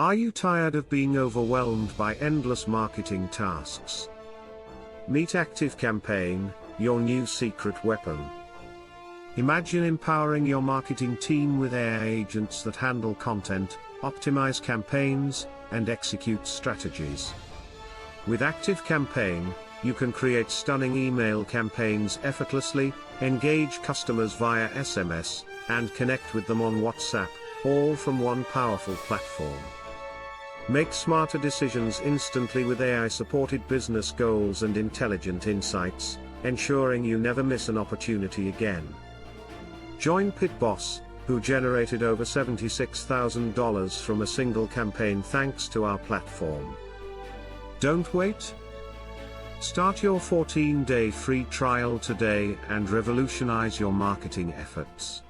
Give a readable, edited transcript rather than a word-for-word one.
Are you tired of being overwhelmed by endless marketing tasks? Meet ActiveCampaign, your new secret weapon. Imagine empowering your marketing team with AI agents that handle content, optimize campaigns, and execute strategies. With ActiveCampaign, you can create stunning email campaigns effortlessly, engage customers via SMS, and connect with them on WhatsApp, all from one powerful platform. Make smarter decisions instantly with AI-supported business goals and intelligent insights, ensuring you never miss an opportunity again. Join Pit Boss, who generated over $76,000 from a single campaign thanks to our platform. Don't wait. Start your 14-day free trial today and revolutionize your marketing efforts.